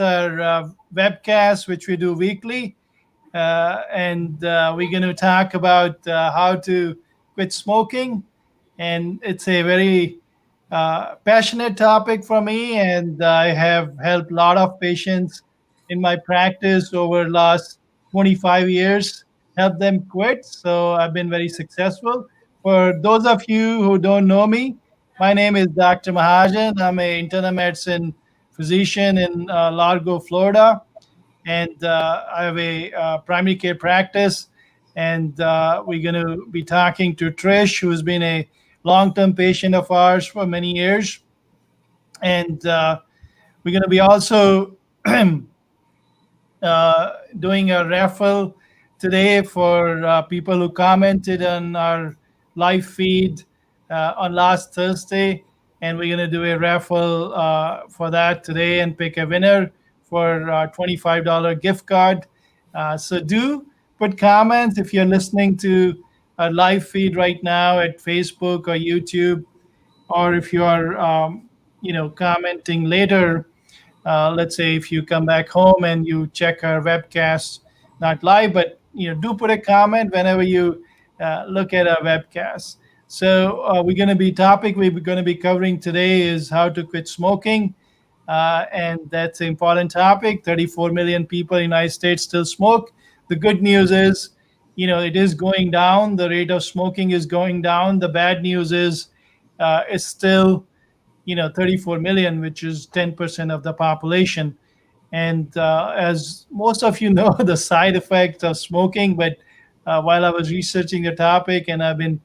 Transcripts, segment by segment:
our webcast, which we do weekly. And we're going to talk about how to quit smoking. And it's a very passionate topic for me. And I have helped a lot of patients in my practice over the last 25 years, help them quit. So I've been very successful. For those of you who don't know me, my name is Dr. Mahajan. I'm an internal medicine physician in Largo, Florida, and I have a primary care practice. And we're going to be talking to Trish, who's been a long-term patient of ours for many years. And we're going to be also doing a raffle today for people who commented on our live feed on last Thursday. And we're going to do a raffle for that today and pick a winner for a $25 gift card. So do put comments if you're listening to our live feed right now at Facebook or YouTube, or if you are, commenting later. Let's say if you come back home and you check our webcast, not live, but do put a comment whenever you look at our webcast. So we're going to be covering today is how to quit smoking. And that's an important topic. 34 million people in the United States still smoke. The good news is, it is going down. The rate of smoking is going down. The bad news is it's still, 34 million, which is 10% of the population. And as most of you know, the side effects of smoking, but while I was researching the topic, and I've been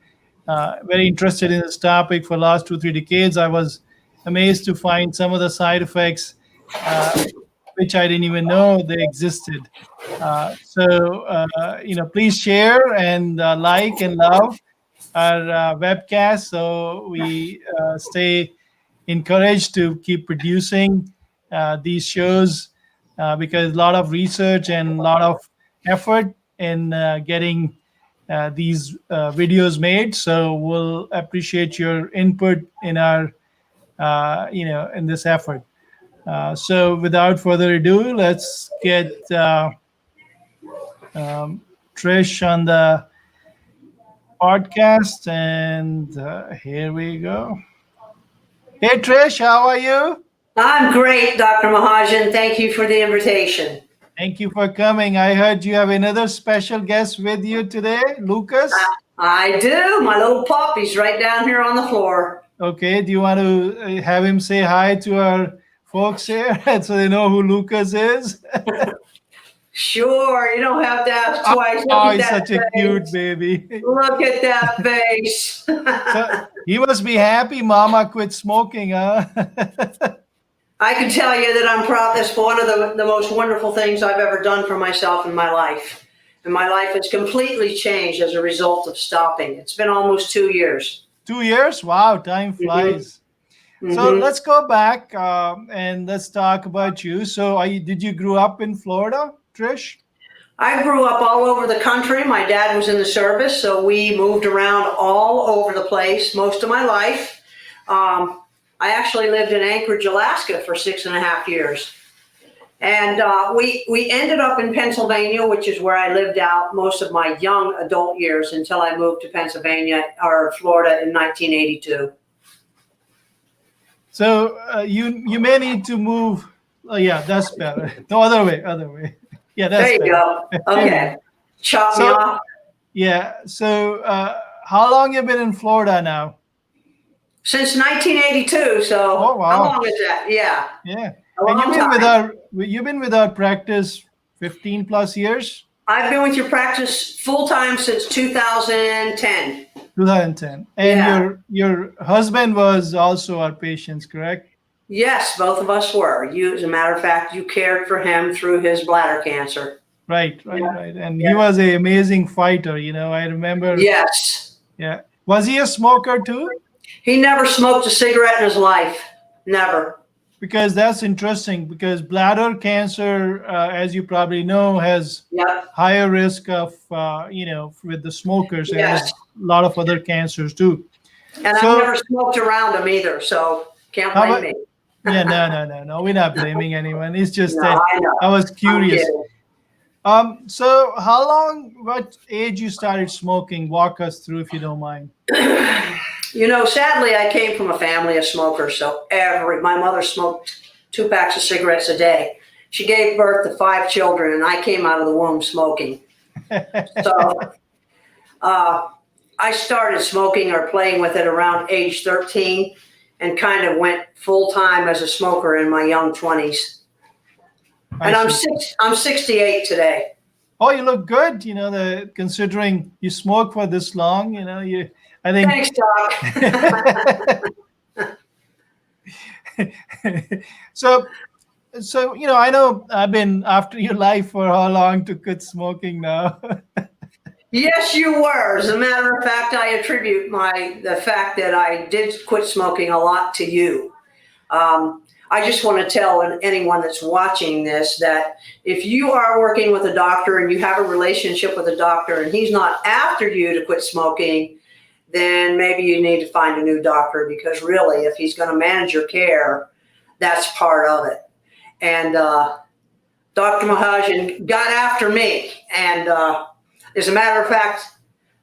very interested in this topic for the last 2-3 decades, I was amazed to find some of the side effects which I didn't even know they existed. Please share and like and love our webcast so we stay encouraged to keep producing these shows because a lot of research and a lot of effort in getting these videos made. So we'll appreciate your input in our, in this effort. So without further ado, let's get Trish on the podcast, and here we go. Hey, Trish, how are you? I'm great, Dr. Mahajan. Thank you for the invitation. Thank you for coming. I heard you have another special guest with you today, Lucas. I do. My little pup. He's right down here on the floor. Okay. Do you want to have him say hi to our folks here so they know who Lucas is? Sure. You don't have to ask twice. Oh, he's such a cute baby. Look at that face. So he must be happy Mama quit smoking, huh? I can tell you that I'm proud. That's one of the most wonderful things I've ever done for myself in my life. And my life has completely changed as a result of stopping. It's been almost 2 years. 2 years? Wow, time flies. Mm-hmm. So let's go back and let's talk about you. So did you grow up in Florida, Trish? I grew up all over the country. My dad was in the service, so we moved around all over the place most of my life. I actually lived in Anchorage, Alaska for 6.5 years. And we ended up in Pennsylvania, which is where I lived out most of my young adult years until I moved to Pennsylvania or Florida in 1982. So you may need to move. Oh, yeah, that's better. The other way. Yeah, that's there you better. Go. Okay. Chop me off. Yeah. So how long have you been in Florida now? Since 1982. So oh, wow. How long is that? Yeah. Yeah. And you've been with our practice 15 plus years? I've been with your practice full time since 2010. 2010. And your husband was also our patient, correct? Yes, both of us were. As a matter of fact, you cared for him through his bladder cancer. Right. And he was an amazing fighter, I remember. Yes. Yeah. Was he a smoker too? He never smoked a cigarette in his life. Never. Because that's interesting, because bladder cancer, as you probably know, has higher risk of, with the smokers. Yes. And a lot of other cancers too. And I've never smoked around him either, so can't blame me. Yeah, no. We're not blaming anyone. It's just No, that I know. I was I'm curious. kidding. So how long, what age you started smoking? Walk us through if you don't mind. Sadly, I came from a family of smokers. So my mother smoked 2 packs of cigarettes a day. She gave birth to 5 children, and I came out of the womb smoking. So I started smoking or playing with it around age 13, and kind of went full time as a smoker in my young 20s. I And see. I'm 68 today. Oh, you look good. Considering you smoke for this long, I think. Thanks, Doc. so, I know I've been after your life for how long to quit smoking now. Yes, you were. As a matter of fact, I attribute the fact that I did quit smoking a lot to you. I just want to tell anyone that's watching this that if you are working with a doctor and you have a relationship with a doctor and he's not after you to quit smoking, then maybe you need to find a new doctor, because really, if he's going to manage your care, that's part of it. And Dr. Mahajan got after me. And as a matter of fact,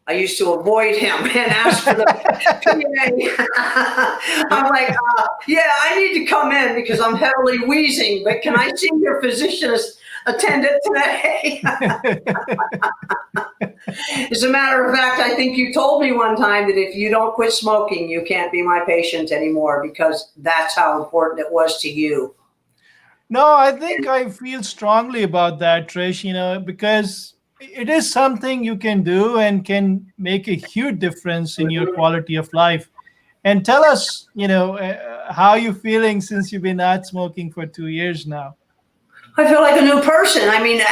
I used to avoid him and ask for the PA. I'm like, yeah, I need to come in because I'm heavily wheezing, but can I see your physician attendant today? As a matter of fact, I think you told me one time that if you don't quit smoking, you can't be my patient anymore, because that's how important it was to you. No, I think I feel strongly about that, Trish, because it is something you can do and can make a huge difference in your quality of life. And tell us, how you feeling since you've been not smoking for 2 years now. I feel like a new person. I mean,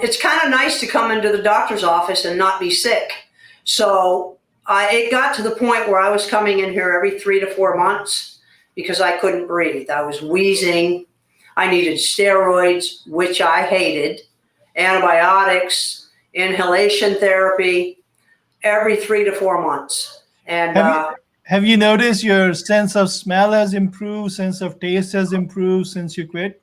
it's kind of nice to come into the doctor's office and not be sick. So it got to the point where I was coming in here every 3 to 4 months because I couldn't breathe. I was wheezing. I needed steroids, which I hated, antibiotics, inhalation therapy, every 3 to 4 months. And Have you noticed your sense of smell has improved, sense of taste has improved since you quit?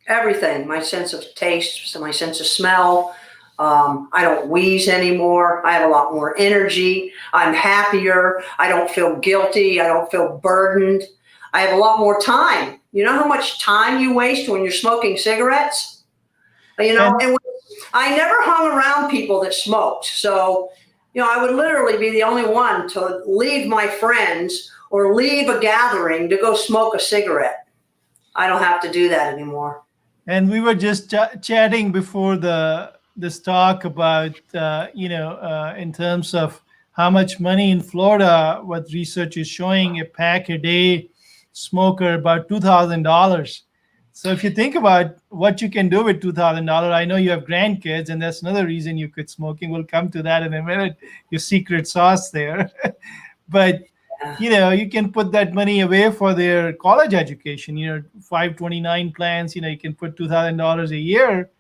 everything, my sense of taste, my sense of smell. I don't wheeze anymore. I have a lot more energy. I'm happier. I don't feel guilty. I don't feel burdened. I have a lot more time. You know how much time you waste when you're smoking cigarettes? And I never hung around people that smoked. So, I would literally be the only one to leave my friends or leave a gathering to go smoke a cigarette. I don't have to do that anymore. And we were just chatting before this talk about in terms of how much money in Florida. What research is showing, a pack a day smoker about $2,000. So if you think about what you can do with $2,000, I know you have grandkids, and that's another reason you quit smoking. We'll come to that in a minute. Your secret sauce there, but you can put that money away for their college education. 529 plans. You can put $2,000 a year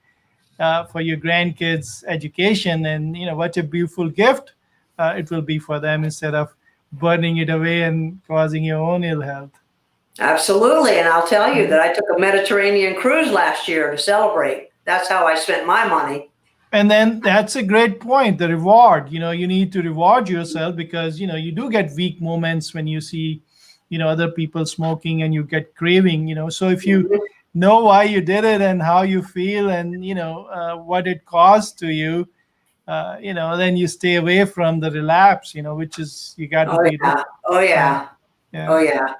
for your grandkids' education, and what a beautiful gift it will be for them instead of burning it away and causing your own ill health. Absolutely. And I'll tell you that I took a Mediterranean cruise last year to celebrate. That's how I spent my money. And then that's a great point. The reward, you need to reward yourself, because, you do get weak moments when you see, other people smoking and you get craving, So if you know why you did it and how you feel and, what it caused to you, then you stay away from the relapse, which is, you got to Oh, be. yeah. Oh, yeah. Yeah. Oh, yeah.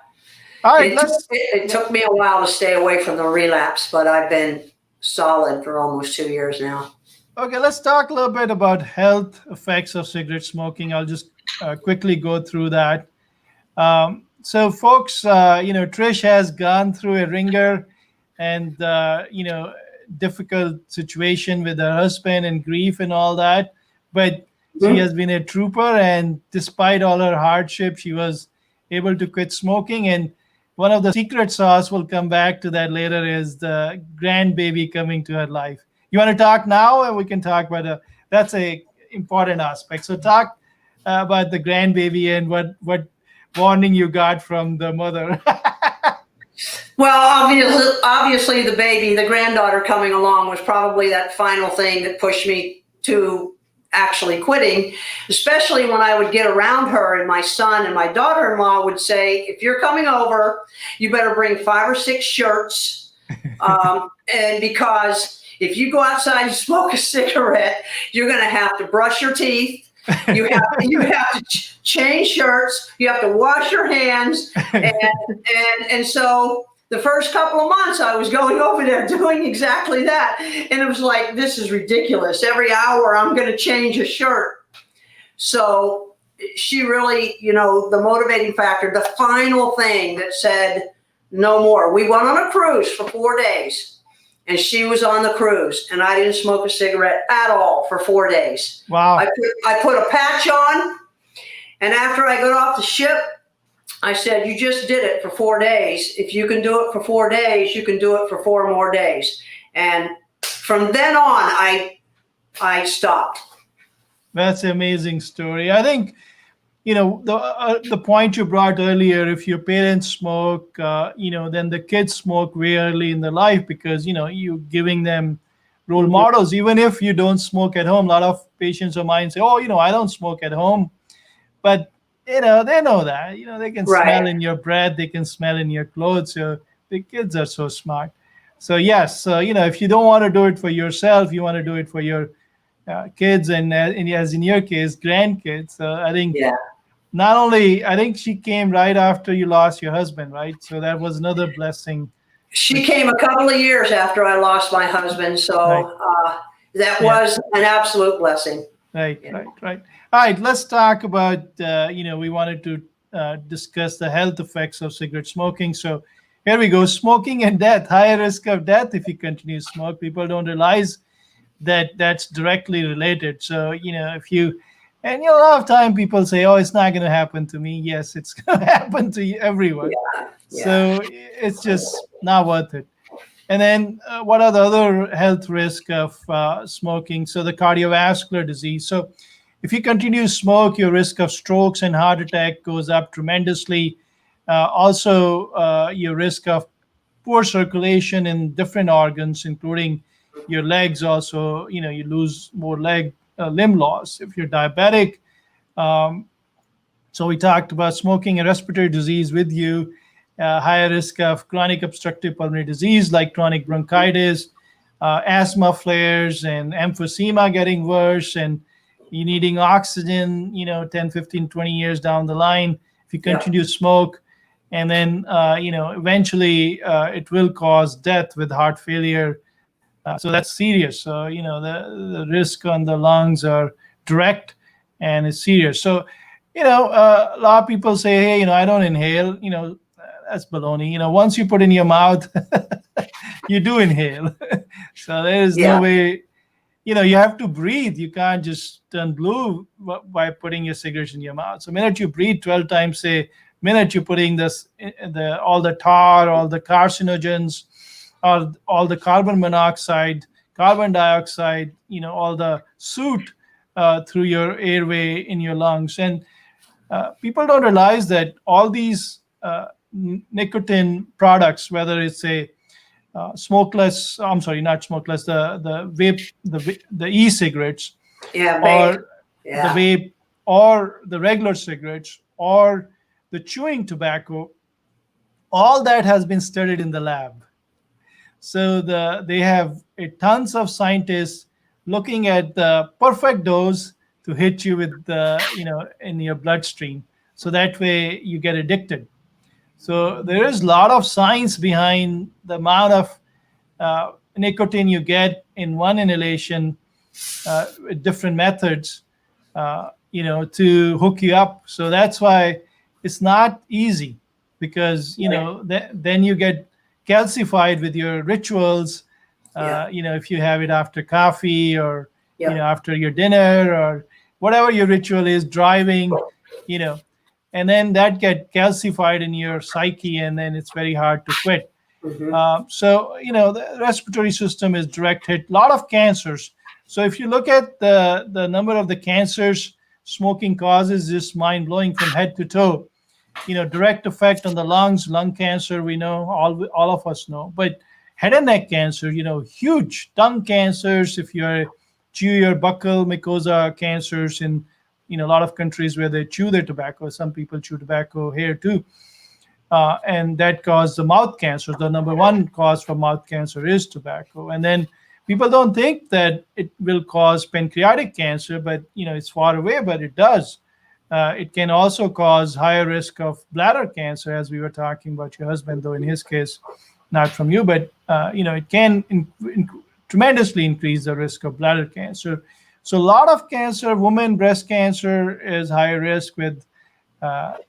All right, it took me a while to stay away from the relapse, but I've been solid for almost 2 years now. Okay, let's talk a little bit about health effects of cigarette smoking. I'll just quickly go through that. So, folks, Trish has gone through a ringer and, difficult situation with her husband and grief and all that. But she has been a trooper, and despite all her hardship, she was able to quit smoking. And one of the secret sauce, we'll come back to that later, is the grandbaby coming to her life. You want to talk now, and we can talk about that's a important aspect. So talk about the grandbaby and warning you got from the mother? Well, obviously, the baby, the granddaughter coming along was probably that final thing that pushed me to actually quitting, especially when I would get around her and my son and my daughter-in-law would say, if you're coming over, you better bring 5 or 6 shirts. And because if you go outside and smoke a cigarette, you're going to have to brush your teeth. You have to change shirts. You have to wash your hands, and so the first couple of months I was going over there doing exactly that, and it was like, this is ridiculous. Every hour I'm going to change a shirt. So she really, the motivating factor, the final thing that said no more. We went on a cruise for 4 days. And she was on the cruise, and I didn't smoke a cigarette at all for 4 days. Wow. I put a patch on, and after I got off the ship, I said, you just did it for 4 days. If you can do it for 4 days, you can do it for 4 more days. And from then on, I stopped. That's an amazing story. I think, the point you brought earlier, if your parents smoke, then the kids smoke way early in their life because, you're giving them role models. Even if you don't smoke at home, a lot of patients of mine say, oh, I don't smoke at home. But, they know that, they can smell in your breath, they can smell in your clothes. So the kids are so smart. So, yes, if you don't want to do it for yourself, you want to do it for your kids and as in your case, grandkids. I think not only, I think she came right after you lost your husband, right? So that was another blessing. She came a couple of years after I lost my husband. So that was an absolute blessing. Right. All right, let's talk about, we wanted to discuss the health effects of cigarette smoking. So here we go. Smoking and death, higher risk of death if you continue to smoke. People don't realize that that's directly related. So, if you, and a lot of time people say, oh, it's not going to happen to me. Yes, it's going to happen to everyone. Yeah. So it's just not worth it. And then what are the other health risks of smoking? So the cardiovascular disease. So if you continue to smoke, your risk of strokes and heart attack goes up tremendously. Also, your risk of poor circulation in different organs, including your legs. Also, you lose more limb loss if you're diabetic. So we talked about smoking and respiratory disease with you, higher risk of chronic obstructive pulmonary disease like chronic bronchitis, asthma flares, and emphysema getting worse, and you needing oxygen, 10, 15, 20 years down the line if you continue to smoke. And then, eventually it will cause death with heart failure. So that's serious. So, the risk on the lungs are direct and it's serious. So, a lot of people say, hey, I don't inhale. That's baloney. Once you put in your mouth, you do inhale. So there is no way, you have to breathe. You can't just turn blue by putting your cigarettes in your mouth. So the minute you breathe 12 times, say, minute you're putting all the tar, all the carcinogens, all the carbon monoxide, carbon dioxide, all the soot through your airway in your lungs. And people don't realize that all these nicotine products, whether it's a smokeless, I'm sorry, not smokeless, the vape, the e-cigarettes, or the vape, or the regular cigarettes, or the chewing tobacco, all that has been studied in the lab. So they have tons of scientists looking at the perfect dose to hit you with in your bloodstream. So that way you get addicted. So there is a lot of science behind the amount of nicotine you get in one inhalation with different methods, to hook you up. So that's why it's not easy because, then you get calcified with your rituals, if you have it after coffee or, after your dinner or whatever your ritual is, driving, and then that get calcified in your psyche and then it's very hard to quit. So, the respiratory system is direct hit, a lot of cancers. So if you look at the number of the cancers smoking causes, just mind blowing from head to toe. direct effect on the lungs. Lung cancer, we know, all of us know. But head and neck cancer, huge. Tongue cancers, if you're chew or buccal mucosa cancers in a lot of countries where they chew their tobacco. Some people chew tobacco here too. And that causes the mouth cancer. The number one cause for mouth cancer is tobacco. And then people don't think that it will cause pancreatic cancer, but it's far away, but it does. It can also cause higher risk of bladder cancer, as we were talking about your husband, though in his case, not from you, but it can tremendously increase the risk of bladder cancer. So a lot of cancer, women, breast cancer is higher risk with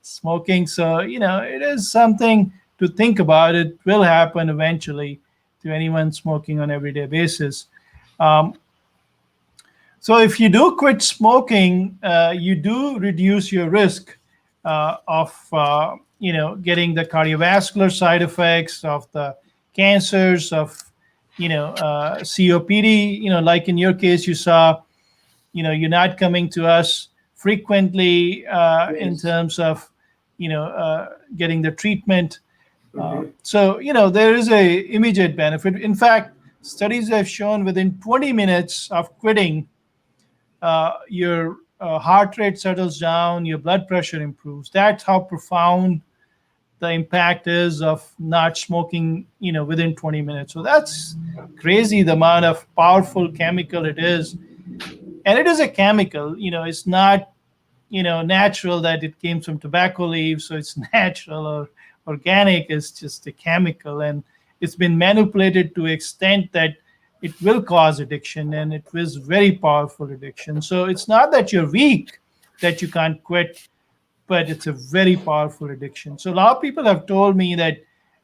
smoking. So, it is something to think about. It will happen eventually to anyone smoking on an everyday basis. So if you do quit smoking, you do reduce your risk of, getting the cardiovascular side effects of the cancers of, COPD, like in your case, you saw, you're not coming to us frequently in terms of, getting the treatment. So, there is a immediate benefit. In fact, studies have shown within 20 minutes of quitting, your heart rate settles down, your blood pressure improves. That's how profound the impact is of not smoking, within 20 minutes. So that's crazy, the amount of powerful chemical it is. And it is a chemical, it's not, natural that it came from tobacco leaves. So it's natural or organic. It's just a chemical. And it's been manipulated to extent that it will cause addiction, and it is very powerful addiction. So it's not that you're weak, that you can't quit, but it's a very powerful addiction. So a lot of people have told me that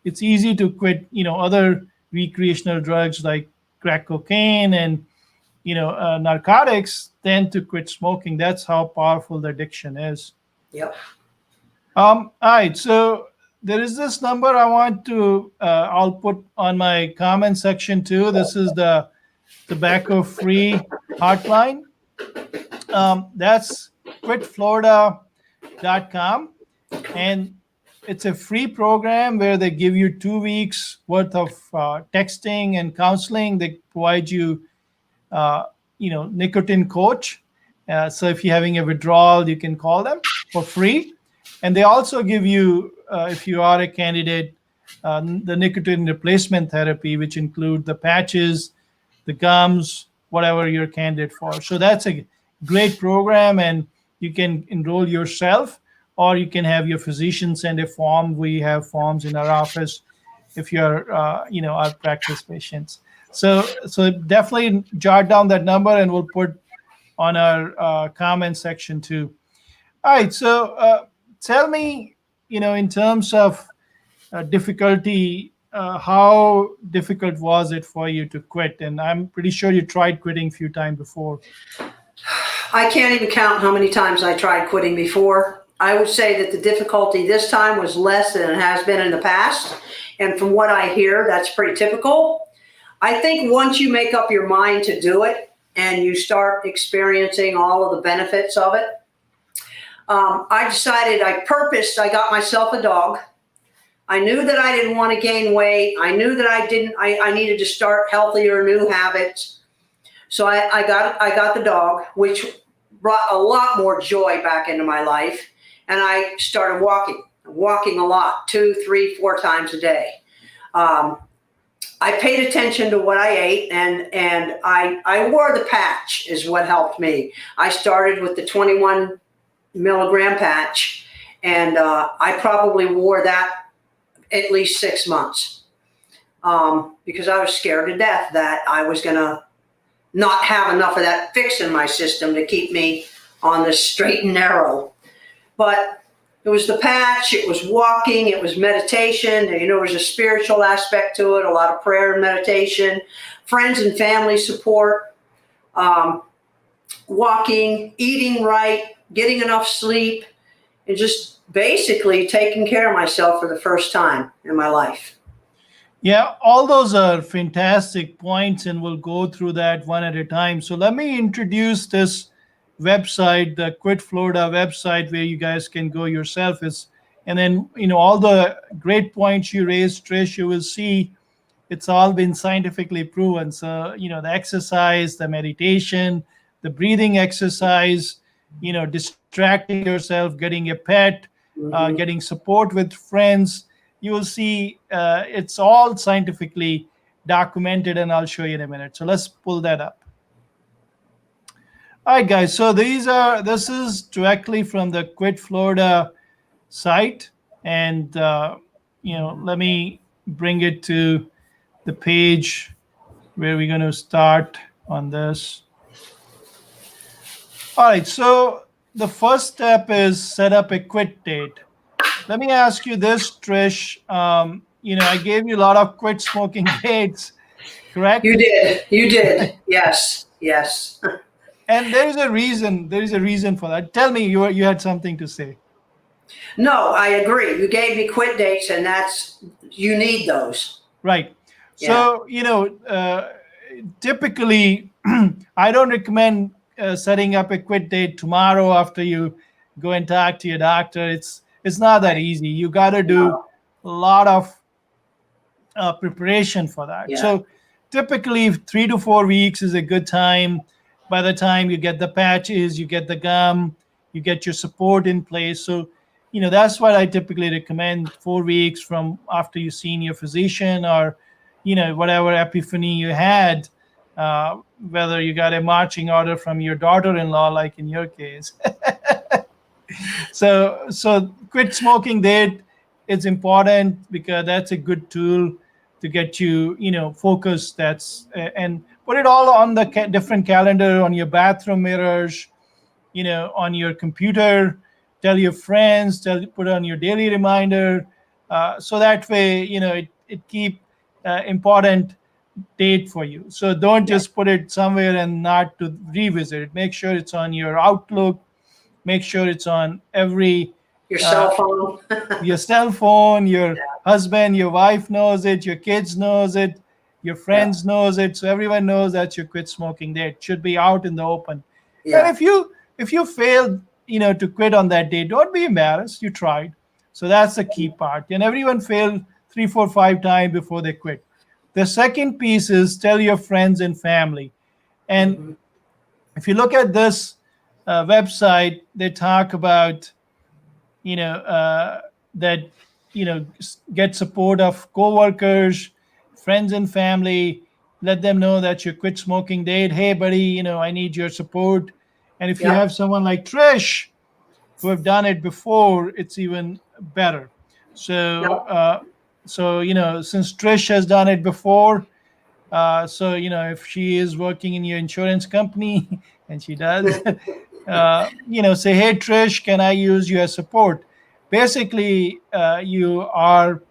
it's easy to quit, other recreational drugs like crack cocaine and, narcotics than to quit smoking. That's how powerful the addiction is. Yep. All right. So there is this number I want to, I'll put on my comment section too. This is the tobacco-free hotline. That's quitflorida.com. And it's a free program where they give you 2 weeks worth of texting and counseling. They provide you, nicotine coach. So if you're having a withdrawal, you can call them for free. And they also give you, if you are a candidate, the nicotine replacement therapy, which include the patches, the gums, whatever you're a candidate for. So that's a great program, and you can enroll yourself, or you can have your physician send a form. We have forms in our office if you're, our practice patients. So definitely jot down that number, and we'll put on our comment section too. All right. So tell me, in terms of difficulty, how difficult was it for you to quit? And I'm pretty sure you tried quitting a few times before. I can't even count how many times I tried quitting before. I would say that the difficulty this time was less than it has been in the past. And from what I hear, that's pretty typical. I think once you make up your mind to do it and you start experiencing all of the benefits of it, I decided, I got myself a dog. I knew that I didn't want to gain weight. I knew that I needed to start healthier, new habits. So I got the dog, which brought a lot more joy back into my life. And I started walking a lot, 2, 3, 4 times a day. I paid attention to what I ate, and I wore the patch is what helped me. I started with the 21 milligram patch, and I probably wore that at least 6 months because I was scared to death that I was going to not have enough of that fix in my system to keep me on the straight and narrow. But it was the patch, it was walking, it was meditation. There was a spiritual aspect to it, a lot of prayer and meditation, friends and family support, walking, eating right, getting enough sleep, and just basically taking care of myself for the first time in my life. Yeah, all those are fantastic points, and we'll go through that one at a time. So let me introduce this website, the Quit Florida website, where you guys can go yourself. It's And then, all the great points you raised, Trish, you will see it's all been scientifically proven. So, the exercise, the meditation, the breathing exercise, distracting yourself, getting a pet, Mhm. getting support with friends, you will see it's all scientifically documented, and I'll show you in a minute. So let's pull that up. All right, guys. So this is directly from the Quit Florida site, and let me bring it to the page where we're going to start on this. All right. So the first step is set up a quit date. Let me ask you this, Trish. I gave you a lot of quit smoking dates, correct? You did. You did. Yes. Yes. And there is a reason. There is a reason for that. Tell me, you had something to say. No, I agree. You gave me quit dates, and you need those. Right. Yeah. So, typically, I don't recommend setting up a quit date tomorrow after you go and talk to your doctor. It's not that easy. You got to do No. a lot of preparation for that. Yeah. So, typically, 3 to 4 weeks is a good time. By the time you get the patches, you get the gum, you get your support in place. So, that's what I typically recommend: 4 weeks from after you've seen your physician, or whatever epiphany you had, whether you got a marching order from your daughter-in-law, like in your case. So quit smoking date is important, because that's a good tool to get you focused. And put it all on the different calendar, on your bathroom mirrors, on your computer. Tell your friends, put on your daily reminder, so that way it keep important date for you. So don't Yeah. just put it somewhere and not to revisit it. Make sure it's on your Outlook. Make sure it's on every Your uh, cell phone. your cell phone. Your husband, your wife knows it. Your kids knows it. Your Yeah. friends knows it. So everyone knows that you quit smoking there. It should be out in the open. And Yeah. if you failed, to quit on that day, don't be embarrassed. You tried. So that's the key part. And everyone failed 3, 4, 5 times before they quit. The second piece is tell your friends and family. And Mhm. if you look at this website, they talk about that get support of coworkers, friends and family. Let them know that you quit smoking date. Hey buddy, I need your support. And if you Yep. have someone like Trish who have done it before, it's even better. so Yep. uh, since Trish has done it before, so if she is working in your insurance company, and she does, say, hey Trish, can I use your support? Basically, you are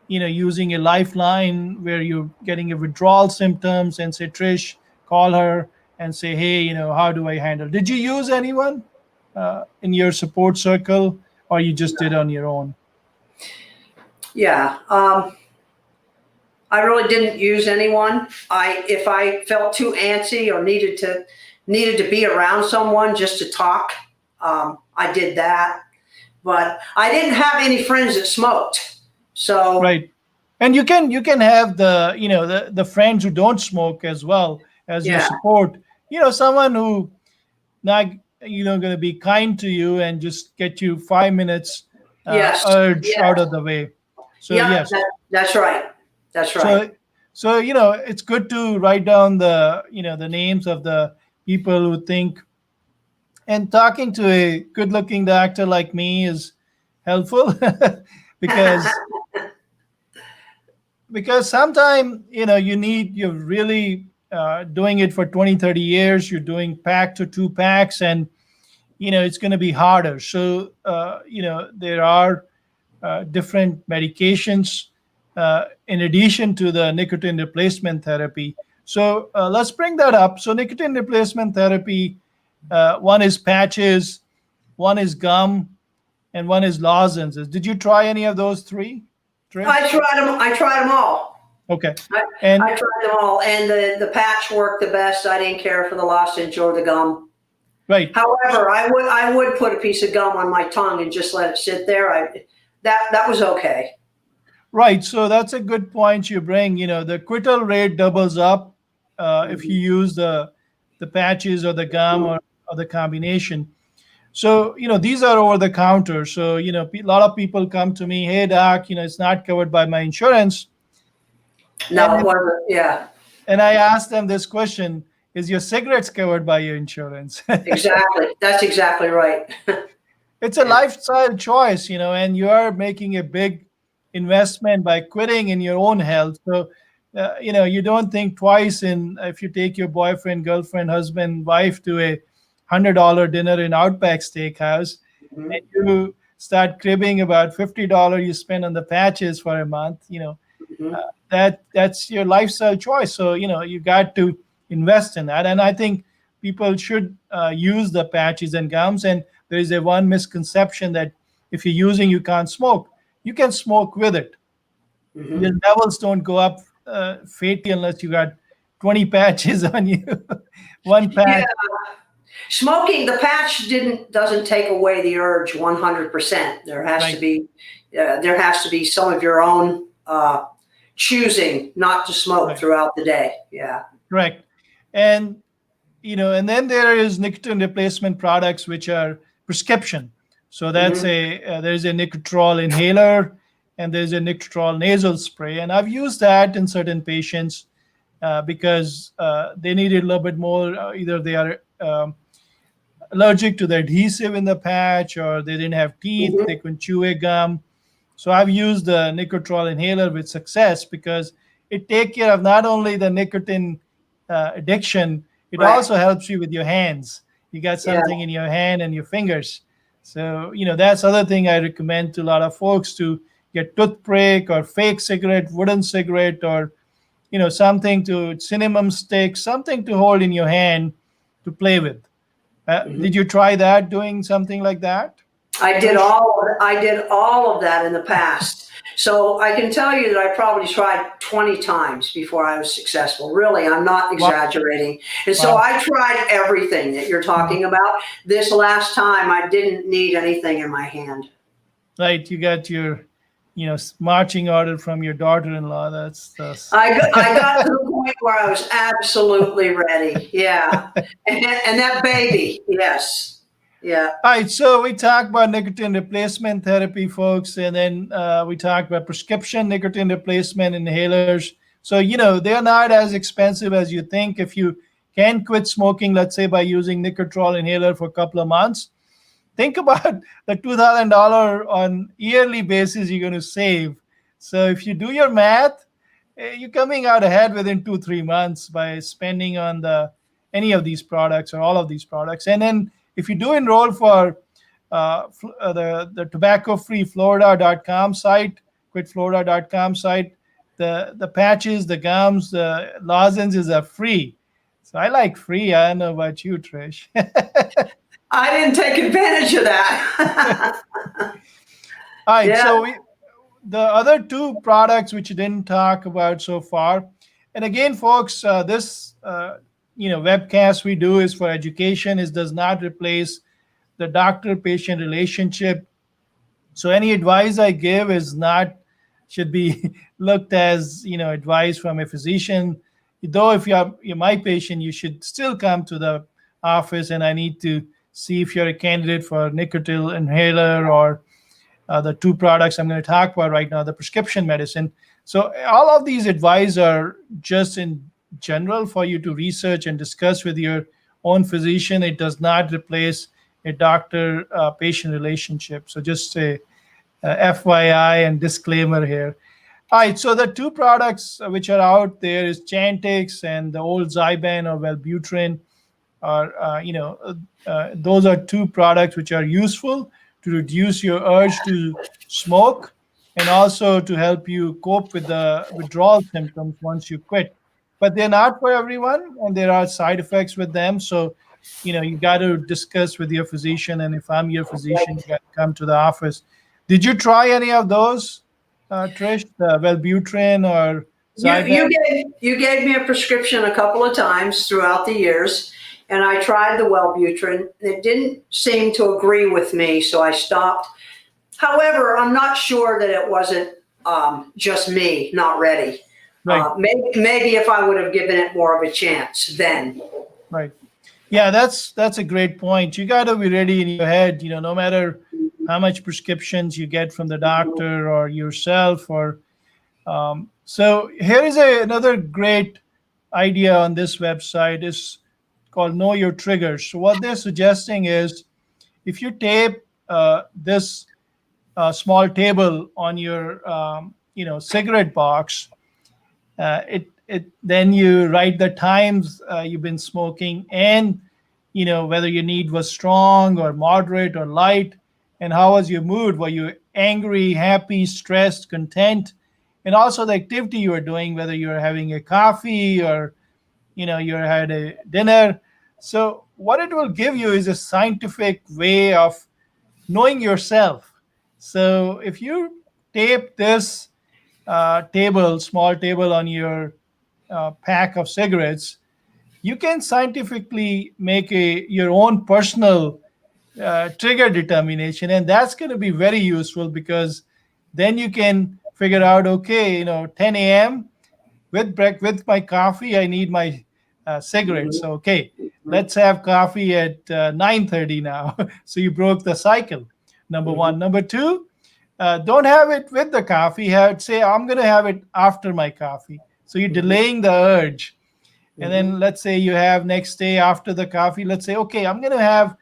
using a lifeline where you're getting a withdrawal symptoms, and say, Trish, call her and say, hey, how do I handle? Did you use anyone in your support circle, or you just did on your own? Yeah. I really didn't use anyone. If I felt too antsy or needed to be around someone just to talk, I did that. But I didn't have any friends that smoked. So Right. And you can have the friends who don't smoke as well as your yeah. support. Someone who not going to be kind to you and just get you 5 minutes Yes. urge out Yes. of the way. So Yep. yes. That's right. That's right. So it's good to write down the names of the people who think, and talking to a good looking doctor like me is helpful, because sometimes you're really doing it for 20, 30 years. You're doing pack to 2 packs, and it's going to be harder. So there are different medications in addition to the nicotine replacement therapy. So let's bring that up. So nicotine replacement therapy, one is patches, one is gum, and one is lozenges. Did you try any of those three, I Trish? tried them. I tried them all. Okay. I, I And tried them all, and the patch worked the best. I didn't care for the lozenge or the gum. right. However, I would put a piece of gum on my tongue and just let it sit there. that was okay. Right. So that's a good point you bring. The quittal rate doubles up if you use the patches or the gum or the combination. So, these are over the counter. So, a lot of people come to me, hey, doc, it's not covered by my insurance. No, it And, wasn't. Yeah, and I ask them this question, is your cigarettes covered by your insurance? exactly. That's exactly right. It's a lifestyle choice, and you are making a big investment by quitting in your own health. So, you don't think twice in if you take your boyfriend, girlfriend, husband, wife to a $100 dinner in Outback Steakhouse, Mhm, and you start cribbing about $50 you spend on the patches for a month. mhm. That's your lifestyle choice. So you got to invest in that, and I think people should use the patches and gums. And there is a one misconception that if you're using, you can't smoke. You can smoke with it. Mhm. Your levels don't go up fatally unless you got 20 patches on you. One Yeah, patch. smoking the patch doesn't take away the urge 100%. Right. There has to be some of your own choosing not to smoke Right. throughout the day. Yeah. Correct. And and then there is nicotine replacement products which are prescription. So that's Hmm. there's a Nicotrol inhaler and there's a Nicotrol nasal spray, and I've used that in certain patients because they needed a little bit more. Either they are allergic to the adhesive in the patch, or they didn't have teeth, they Hmm. couldn't chew a gum. So I've used the Nicotrol inhaler with success because it take care of not only the nicotine addiction, it Right. also helps you with your hands. You got Yeah. something in your hand and your fingers. So, that's other thing I recommend to a lot of folks to get toothpick or fake cigarette, wooden cigarette, or, something to cinnamon stick, something to hold in your hand to play with. Mhm. Did you try that, doing something like that, Trish? I did all of that in the past. So I can tell you that I probably tried 20 times before I was successful. Really, I'm not Wow. exaggerating. And so Wow. I tried everything that you're talking about. This last time, I didn't need anything in my hand. Right, you got your, marching order from your daughter-in-law. That's I got to the point where I was absolutely ready. Yeah. And that baby, yes. Yeah. All right. So we talked about nicotine replacement therapy, folks, and then we talked about prescription nicotine replacement inhalers. So they're not as expensive as you think. If you can quit smoking, let's say by using Nicotrol inhaler for a couple of months, think about the $2,000 on yearly basis you're going to save. So if you do your math, you're coming out ahead within 2-3 months by spending on the any of these products or all of these products. And then if you do enroll for the tobacco-free Florida.com site, quitflorida.com site, the patches, the gums, the lozenges are free. So I like free. I don't know about you, Trish. I didn't take advantage of that. All right, Yeah. so the other two products which you didn't talk about so far, and again, folks, this webcast we do is for education. It does not replace the doctor-patient relationship. So any advice I give is not should be looked as advice from a physician. Though if you're my patient, you should still come to the office, and I need to see if you're a candidate for nicotine inhaler or the two products I'm going to talk about right now, the prescription medicine. So all of these advice are just in general for you to research and discuss with your own physician. It does not replace a doctor-patient relationship. So just a FYI and disclaimer here. All right, so the two products which are out there is Chantix and the old Zyban or Wellbutrin are those are two products which are useful to reduce your urge to smoke and also to help you cope with the withdrawal symptoms once you quit. But they're not for everyone, and there are side effects with them. So you got to discuss with your physician, and if I'm your physician, you got to come to the office. Did you try any of those, Trish, the Wellbutrin or Zyban? You gave me a prescription a couple of times throughout the years, and I tried the Wellbutrin. It didn't seem to agree with me, so I stopped. However, I'm not sure that it wasn't just me not ready. Right. Maybe if I would have given it more of a chance then. Right. Yeah, that's a great point. You got to be ready in your head, no matter how much prescriptions you get from the doctor or yourself. Or so here is another great idea on this website is called Know Your Triggers. So what they're suggesting is if you tape this small table on your cigarette box, it then you write the times you've been smoking, and whether your need was strong or moderate or light, and how was your mood. Were you angry, happy, stressed, content? And also the activity you were doing, whether you were having a coffee or you had a dinner. So what it will give you is a scientific way of knowing yourself. So if you tape this small table on your pack of cigarettes, you can scientifically make your own personal trigger determination, and that's going to be very useful because then you can figure out, okay, 10 a.m. with my coffee, I need my cigarettes. So, okay, let's have coffee at 9:30 now. So you broke the cycle. Number one. Number two, don't have it with the coffee. Say, I'm going to have it after my coffee. So you're delaying the urge. And then let's say you have next day after the coffee, let's say, okay, I'm going to have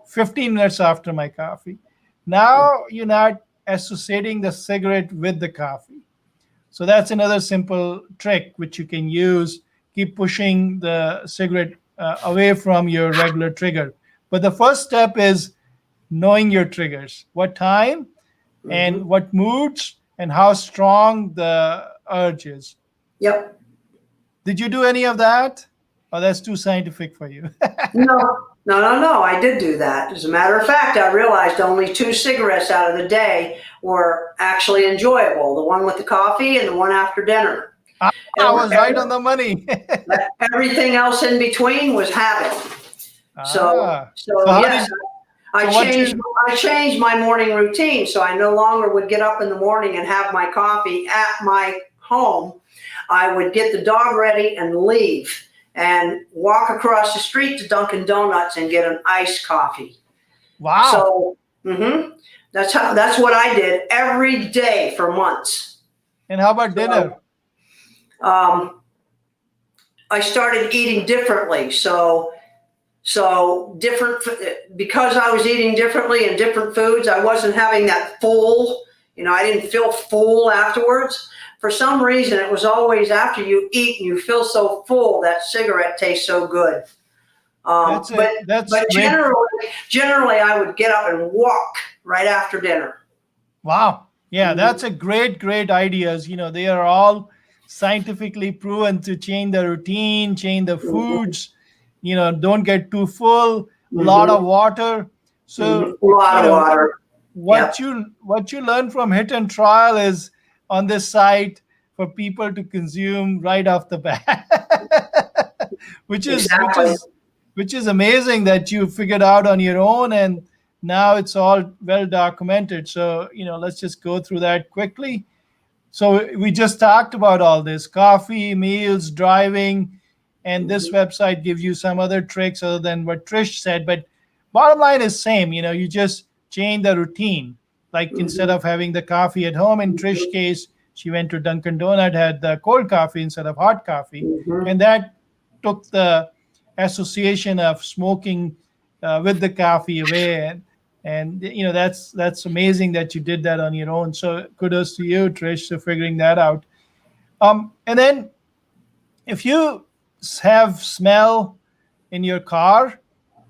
15 minutes after my coffee. Now you're not associating the cigarette with the coffee. So that's another simple trick which you can use. Keep pushing the cigarette away from your regular trigger. But the first step is knowing your triggers, what time and what moods and how strong the urge is. Yep. Did you do any of that? Oh, that's too scientific for you. No. I did do that. As a matter of fact, I realized only 2 cigarettes out of the day were actually enjoyable. The one with the coffee and the one after dinner. I was right on the money. Everything else in between was habit. So yes, I changed my morning routine. So I no longer would get up in the morning and have my coffee at my home. I would get the dog ready and leave and walk across the street to Dunkin' Donuts and get an iced coffee. Wow. So that's what I did every day for months. And how about dinner? I started eating differently. So different, because I was eating differently in different foods, I wasn't having that full, I didn't feel full afterwards. For some reason, it was always after you eat and you feel so full, that cigarette tastes so good. But generally, I would get up and walk right after dinner. Wow. Yeah, that's a great ideas. They are all scientifically proven to change the routine, change the foods, don't get too full, a lot of water. So a lot of water. What you learn from Hit and Trial is on this site for people to consume right off the bat, which is amazing that you figured out on your own, and now it's all well documented. So let's just go through that quickly. So we just talked about all this: coffee, meals, driving, and this website gives you some other tricks other than what Trish said. But bottom line is same. You just change the routine. Like instead of having the coffee at home, in Trish's case, she went to Dunkin' Donut, had the cold coffee instead of hot coffee, and that took the association of smoking with the coffee away. And that's amazing that you did that on your own. So kudos to you, Trish, for figuring that out. And then if you have smell in your car,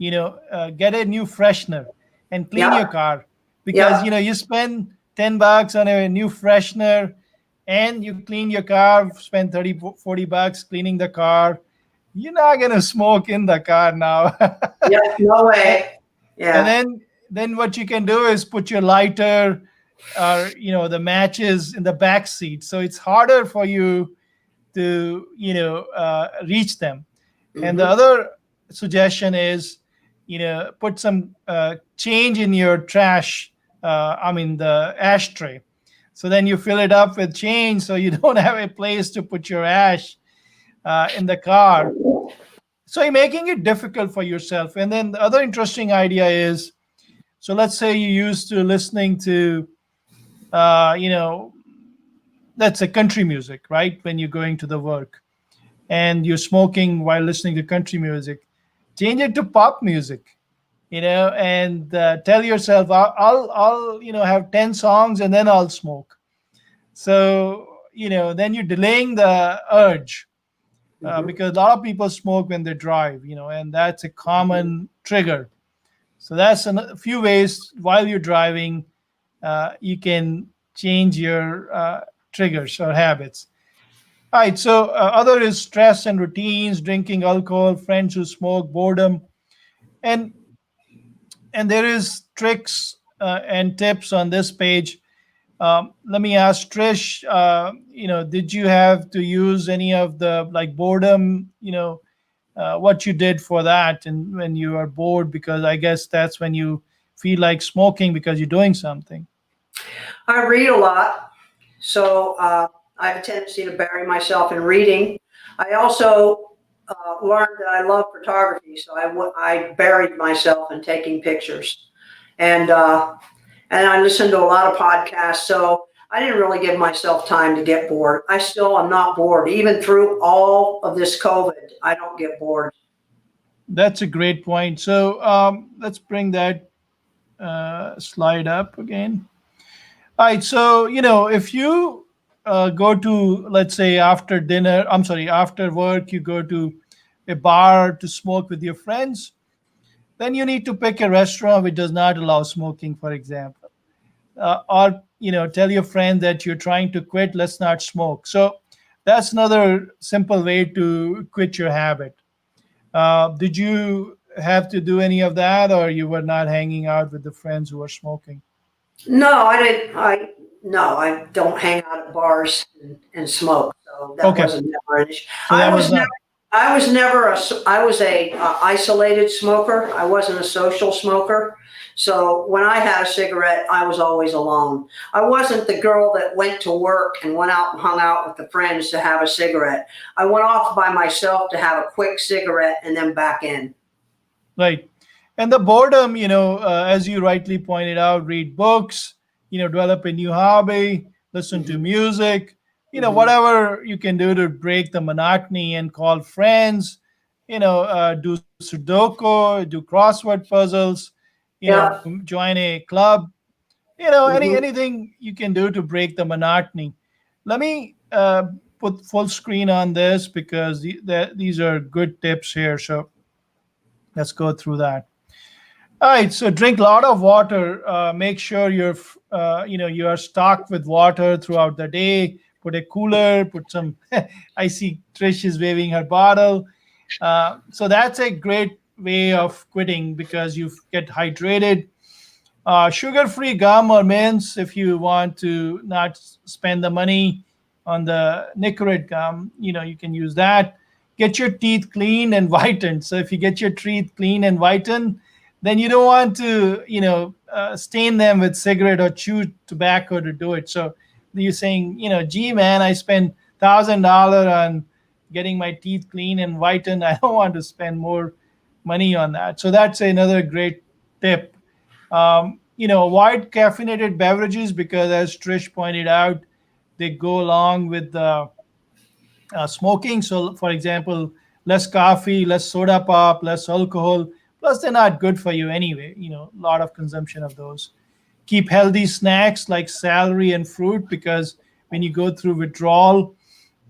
get a new freshener and clean your car, because you spend $10 on a new freshener and you clean your car, spend $30-40 cleaning the car. You're not gonna smoke in the car now. No way. Yeah. And then what you can do is put your lighter or the matches in the back seat, so it's harder for you to reach them. And the other suggestion is put some change in your trash the ashtray. So then you fill it up with change, so you don't have a place to put your ash in the car. So you're making it difficult for yourself. And then the other interesting idea is, so let's say you used to listening to, uh, you know, let's say country music, right? When you're going to the work and you're smoking while listening to country music, change it to pop music, and tell yourself, I'll have 10 songs and then I'll smoke. So, then you're delaying the urge, Mhm. because a lot of people smoke when they drive, and that's a common trigger. So that's a few ways while you're driving, you can change your triggers or habits. All right. So other is stress and routines, drinking alcohol, friends who smoke, boredom, and there is tricks and tips on this page. Let me ask Trish. Did you have to use any of the like boredom? What you did for that, and when you are bored, because I guess that's when you feel like smoking because you're doing something. I read a lot, so I have a tendency to bury myself in reading. I also learned that I love photography, so I buried myself in taking pictures. And I listened to a lot of podcasts, so I didn't really give myself time to get bored. I still am not bored, even through all of this COVID. I don't get bored. That's a great point. So let's bring that slide up again. All right. So, if you go to, let's say, after dinner, I'm sorry, after work, you go to a bar to smoke with your friends, then you need to pick a restaurant which does not allow smoking, for example. Or, tell your friend that you're trying to quit, let's not smoke. So that's another simple way to quit your habit. Did you have to do any of that, or you were not hanging out with the friends who were smoking? No, I didn't. No, I don't hang out at bars and smoke. So that Okay. wasn't never an issue. So I that was was never. not. I was never a. I was a isolated smoker. I wasn't a social smoker. So when I had a cigarette, I was always alone. I wasn't the girl that went to work and went out and hung out with the friends to have a cigarette. I went off by myself to have a quick cigarette and then back in. Right. And the boredom, as you rightly pointed out, read books, develop a new hobby, listen to Hmm. music, Hmm. whatever you can do to break the monotony, and call friends, do Sudoku, do crossword puzzles, Yep. join a club, Hmm. anything you can do to break the monotony. Let me put full screen on this because these are good tips here. So let's go through that. All right, so drink a lot of water. Make sure you are stocked with water throughout the day. Put a cooler. Put some. I see Trish is waving her bottle. So that's a great way of quitting because you get hydrated. Sugar-free gum or mints if you want to not spend the money on the Nicorette gum. You can use that. Get your teeth clean and whitened. So if you get your teeth clean and whitened, then you don't want to stain them with cigarette or chew tobacco to do it. So you're saying, gee man, I spent $1,000 on getting my teeth clean and whitened. I don't want to spend more money on that. So that's another great tip. Avoid caffeinated beverages because, as Trish pointed out, they go along with the smoking. So, for example, less coffee, less soda pop, less alcohol. Plus, they're not good for you anyway. A lot of consumption of those. Keep healthy snacks like celery and fruit because when you go through withdrawal,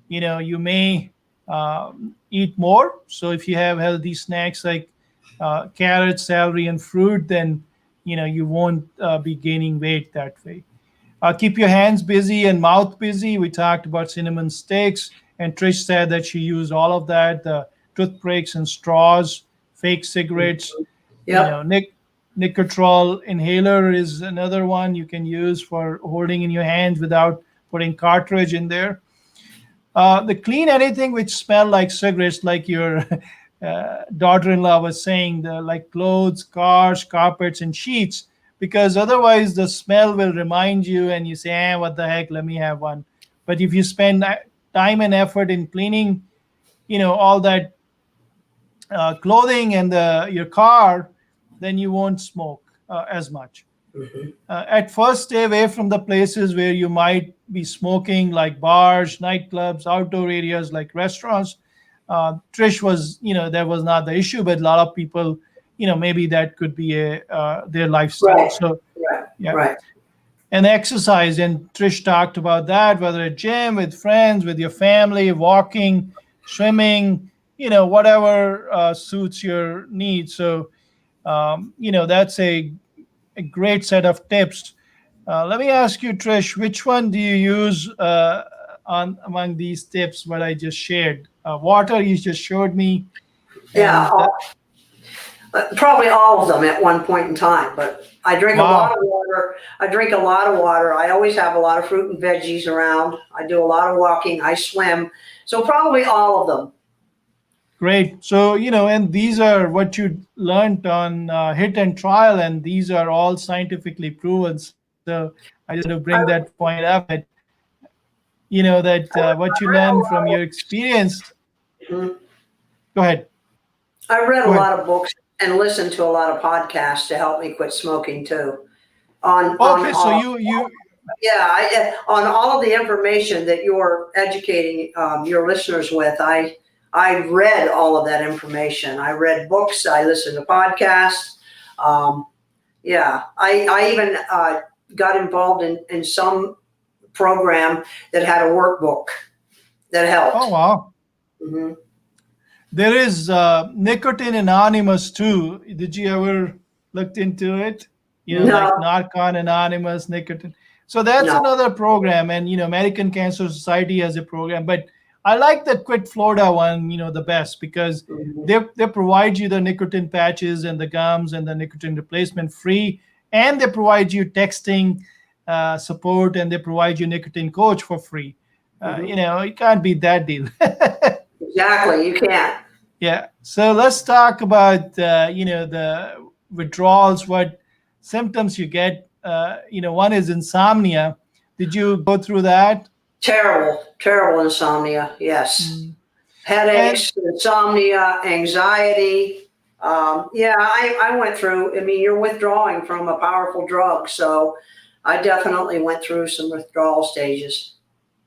you may eat more. So if you have healthy snacks like carrots, celery, and fruit, then you won't be gaining weight that way. Keep your hands busy and mouth busy. We talked about cinnamon sticks, and Trish said that she used all of that: the toothpicks and straws, fake cigarettes. Yep. Nicotrol inhaler is another one you can use for holding in your hands without putting cartridge in there. The clean anything which smell like cigarettes, like your daughter-in-law was saying, like clothes, cars, carpets, and sheets, because otherwise the smell will remind you and you say, what the heck, let me have one. But if you spend time and effort in cleaning, all that clothing and your car, then you won't smoke as much. At first, stay away from the places where you might be smoking, like bars, nightclubs, outdoor areas like restaurants. Trish was, that was not the issue, but a lot of people, maybe that could be their lifestyle. Right, So, right, yeah. right. And exercise, and Trish talked about that, whether at gym, with friends, with your family, walking, swimming, whatever suits your needs. So, that's a great set of tips. Let me ask you, Trish, which one do you use on among these tips? What I just shared, water you just showed me, Yeah, and probably all of them at one point in time, but I drink a lot wow, of water. I always have a lot of fruit and veggies around. I do a lot of walking. I swim. So probably all of them. great. So and these are what you learned on hit and trial, and these are all scientifically proven. So I just wanted to bring I, that point up that that what you read a learn from lot your experience. of, Go ahead. I read a Go ahead. lot of books and listened to a lot of podcasts to help me quit smoking too. On Okay, so all, you yeah, on all of the information that you're educating your listeners with, I read all of that information. I read books. I listened to podcasts. Um, yeah, I even got involved in some program that had a workbook that oh helped. wow. Hmm. There is Nicotine Anonymous too. Did you ever looked into it? Like No, Narcan Anonymous, Nicotine. So that's no. another program, and American Cancer Society has a program. But I like the Quit Florida one, the best because Mhm. they provide you the nicotine patches and the gums and the nicotine replacement free, and they provide you texting support, and they provide you nicotine coach for free. Mhm. It can't beat that deal. Exactly. You can't. Yeah. So let's talk about the withdrawals. What symptoms you get? One is insomnia. Did you go through that? Terrible, terrible insomnia. Yes. Mm. And Headaches, insomnia, anxiety. Yeah, I went through, I mean, you're withdrawing from a powerful drug. So I definitely went through some withdrawal stages.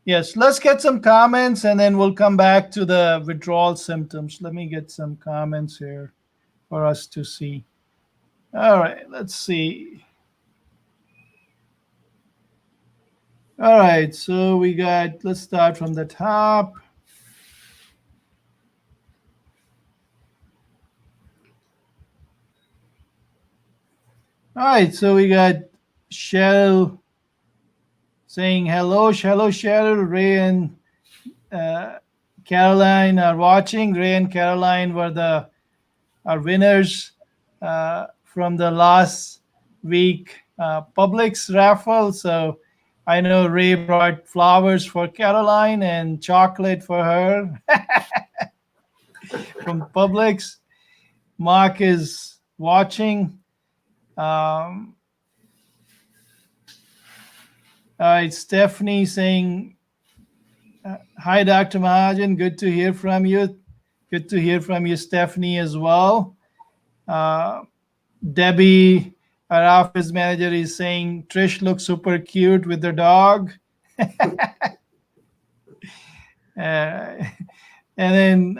yes, let's get some comments, and then we'll come back to the withdrawal symptoms. Let me get some comments here for us to see. All right. Let's see. All right. So we got. Let's start from the top. All right. So we got Cheryl saying hello, Cheryl. Ray and uh, Caroline are watching. Ray and Caroline were the our winners from the last week Publix raffle. So I know Ray brought flowers for Caroline and chocolate for her from Publix. Mark is watching. All right, Stephanie saying, hi, Dr. Mahajan. Good to hear from you. Good to hear from you, Stephanie, as well. Uh, Debbie, our office manager, is saying Trish looks super cute with the dog. And then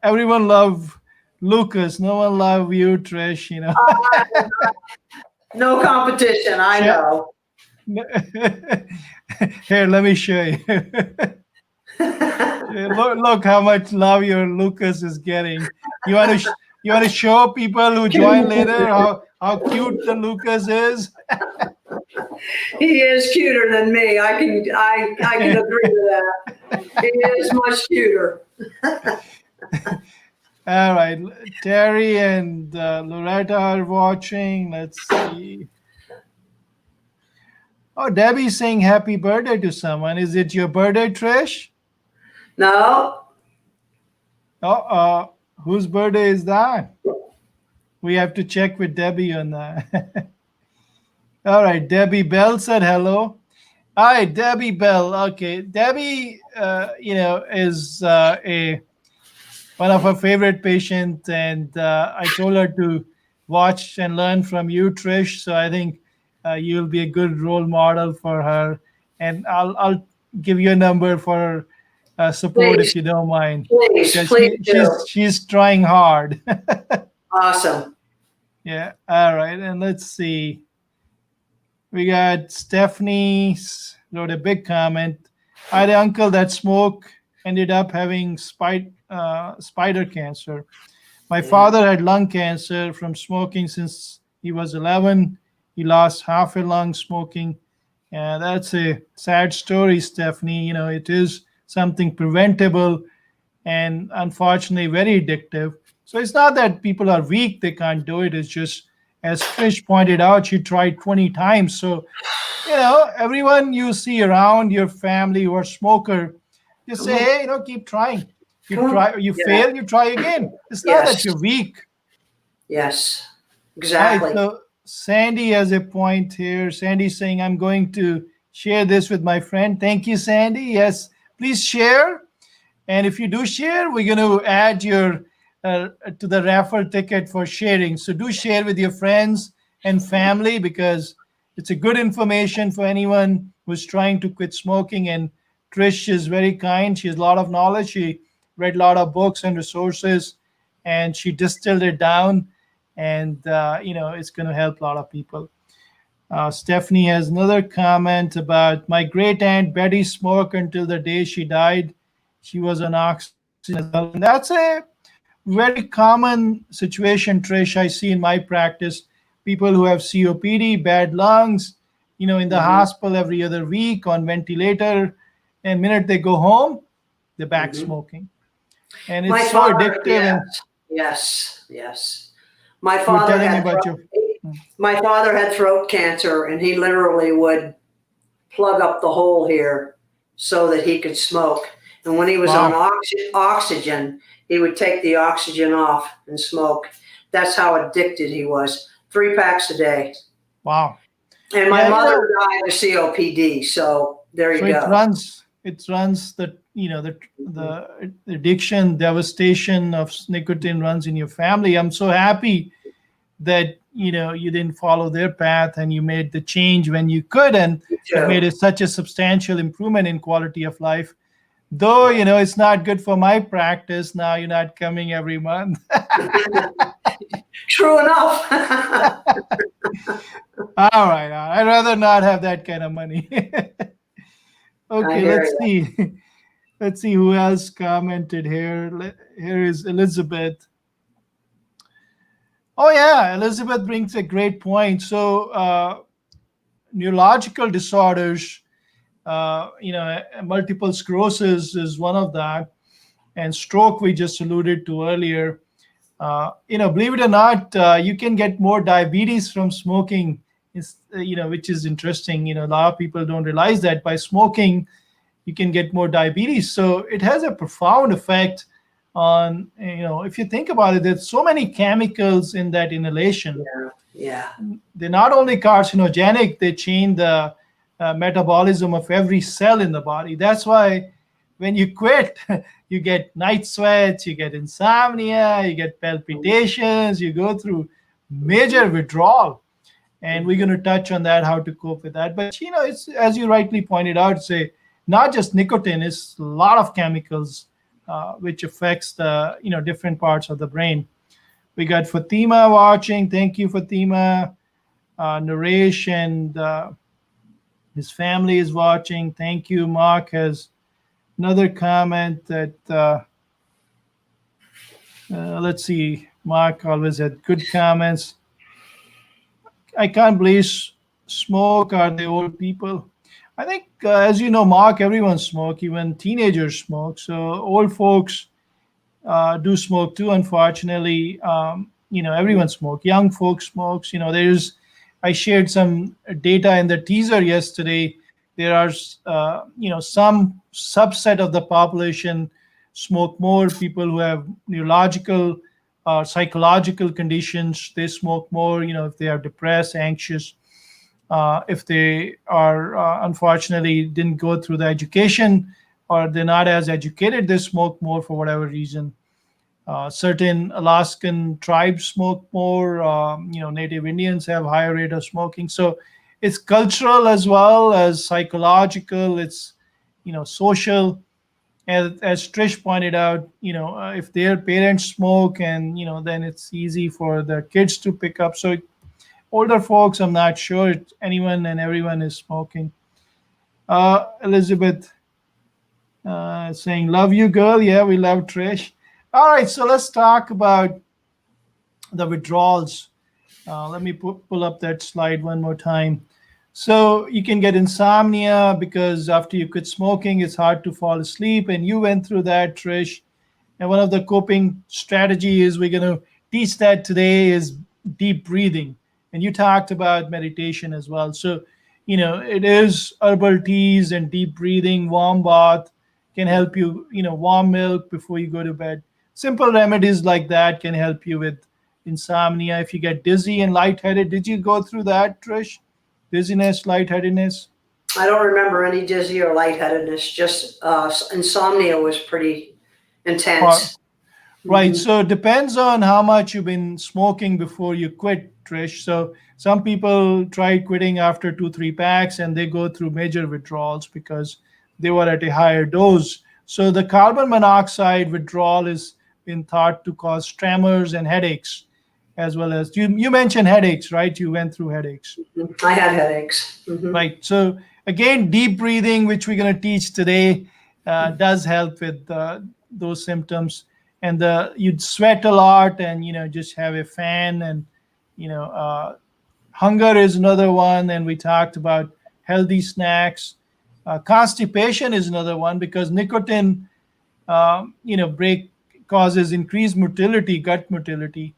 everyone love Lucas. No one love you, Trish. No competition, I know. Here, let me show you. Look how much love your Lucas is getting. You want to show people who join later how cute the Lucas is. He is cuter than me. I can agree with that. He is much cuter. All right, Terry and Loretta are watching. Let's see. Oh, Debbie's saying happy birthday to someone. Is it your birthday, Trish? No, Oh, whose birthday is that? We have to check with Debbie on that. All right, Debbie Bell said hello. Hi, Debbie Bell. Okay, Debbie, is a one of her favorite patients, and I told her to watch and learn from you, Trish. So I think you'll be a good role model for her, and I'll give you a number for support if Please, you don't mind, please, because please do. she's trying hard. Awesome. Yeah. All right, and let's see. We got Stephanie wrote a big comment. I had an uncle that smoked, ended up having spider cancer. My Yeah. father had lung cancer from smoking since he was 11. He lost half a lung smoking. Yeah, that's a sad story, Stephanie. It is something preventable and unfortunately very addictive. So it's not that people are weak, they can't do it. It's just, as Trish pointed out, she tried 20 times. So everyone you see around your family who are smoker, just Come say, on. hey, keep trying. You Come on. try, you Yeah. fail, you try again. It's not that Yes. you're weak. Yes. All right, Exactly. so Sandy has a point here. Sandy's saying, I'm going to share this with my friend. Thank you, Sandy. Yes, please share. And if you do share, we're going to add your to the raffle ticket for sharing. So do share with your friends and family, because it's a good information for anyone who's trying to quit smoking. And Trish is very kind. She has a lot of knowledge. She read a lot of books and resources, and she distilled it down. And it's going to help a lot of people. Stephanie has another comment about my great aunt Betty smoked until the day she died. She was on oxygen as well. And that's a very common situation, Trish, I see in my practice. People who have COPD, bad lungs, in the Hmm. hospital every other week on ventilator. And the minute they go home, they're back Hmm. smoking. And My it's so father, addictive. yes, And yes, yes. My you were father telling me had about your. my father had throat cancer, and he literally would plug up the hole here so that he could smoke. And when he was on Wow. oxygen, he would take the oxygen off and smoke. That's how addicted he was. 3 packs a day. Wow. And my Yeah, mother died of COPD. So there so you it go. runs the addiction devastation of nicotine runs in your family. I'm so happy that you didn't follow their path and you made the change when you could, and Me it too. made such a substantial improvement in quality of life. Though Yeah. it's not good for my practice. Now you're not coming every month. True enough. All right, I'd rather not have that kind of money. I Okay, hear let's you. see. Let's see who else commented here. Here is Elizabeth. Oh, yeah, Elizabeth brings a great point. So, neurological disorders, multiple sclerosis is one of that, and stroke we just alluded to earlier. Believe it or not, you can get more diabetes from smoking. Which is interesting. A lot of people don't realize that by smoking, you can get more diabetes. So it has a profound effect on, if you think about it, there's so many chemicals in that inhalation. Yeah. Yeah. They're not only carcinogenic, they change the metabolism of every cell in the body. That's why when you quit, you get night sweats, you get insomnia, you get palpitations, you go through major withdrawal. And we're going to touch on that, how to cope with that. But it's, as you rightly pointed out, say not just nicotine, it's a lot of chemicals which affects the different parts of the brain. We got Fatima watching. Thank you, Fatima. Naresh and his family is watching. Thank you. Mark has another comment that let's see. Mark always had good comments. I can't believe smoke are the old people. I think, as you know, Mark, everyone smoke, even teenagers smoke. So old folks do smoke too. Unfortunately, everyone smoke. Young folks smokes. There's. I shared some data in the teaser yesterday. There are, some subset of the population smoke more. People who have neurological psychological conditions, they smoke more. If they are depressed, anxious. if they are unfortunately didn't go through the education or they're not as educated, they smoke more for whatever reason. Certain Alaskan tribes smoke more. Native Indians have higher rate of smoking. So it's cultural as well as psychological. It's social. As Trish pointed out, if their parents smoke, and then it's easy for the kids to pick up. So older folks, I'm not sure anyone and everyone is smoking. Elizabeth saying, "Love you, girl." Yeah, we love Trish. All right, so let's talk about the withdrawals. Let me pull up that slide one more time. So you can get insomnia because after you quit smoking, it's hard to fall asleep. And you went through that, Trish. And one of the coping strategies we're going to teach that today is deep breathing. And you talked about meditation as well. So, it is herbal teas and deep breathing, warm bath can help you, warm milk before you go to bed. Simple remedies like that can help you with insomnia. If you get dizzy and lightheaded, did you go through that, Trish? Dizziness, lightheadedness? I don't remember any dizzy or lightheadedness. Just insomnia was pretty Or intense. Right. Hmm. So it depends on how much you've been smoking before you quit, Trish. So some people try quitting after 2, 3 packs and they go through major withdrawals because they were at a higher dose. So the carbon monoxide withdrawal is been thought to cause tremors and headaches, as well as you mentioned headaches, right? You went through headaches. I had headaches. Hmm. Right. So again, deep breathing, which we're going to teach today, does help with those symptoms. And you'd sweat a lot, and just have a fan, and you know, hunger is another one. And we talked about healthy snacks. Constipation is another one because nicotine, break causes increased motility, gut motility,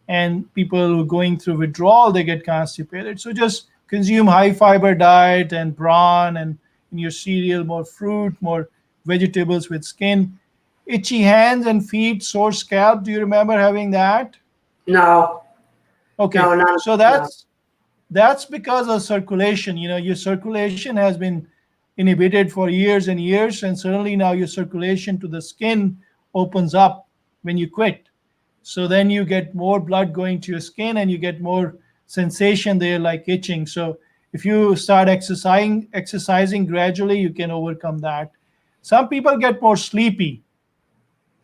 and people who are going through withdrawal, they get constipated. So just consume high fiber diet and brawn, and in your cereal more fruit, more vegetables with skin. Itchy hands and feet, sore scalp, do you remember having that? No, Okay, no, not so no. that's because of circulation. Your circulation has been inhibited for years and years, and suddenly now your circulation to the skin opens up when you quit. So then you get more blood going to your skin, and you get more sensation there, like itching. So if you start exercising gradually, you can overcome that. Some people get more sleepy.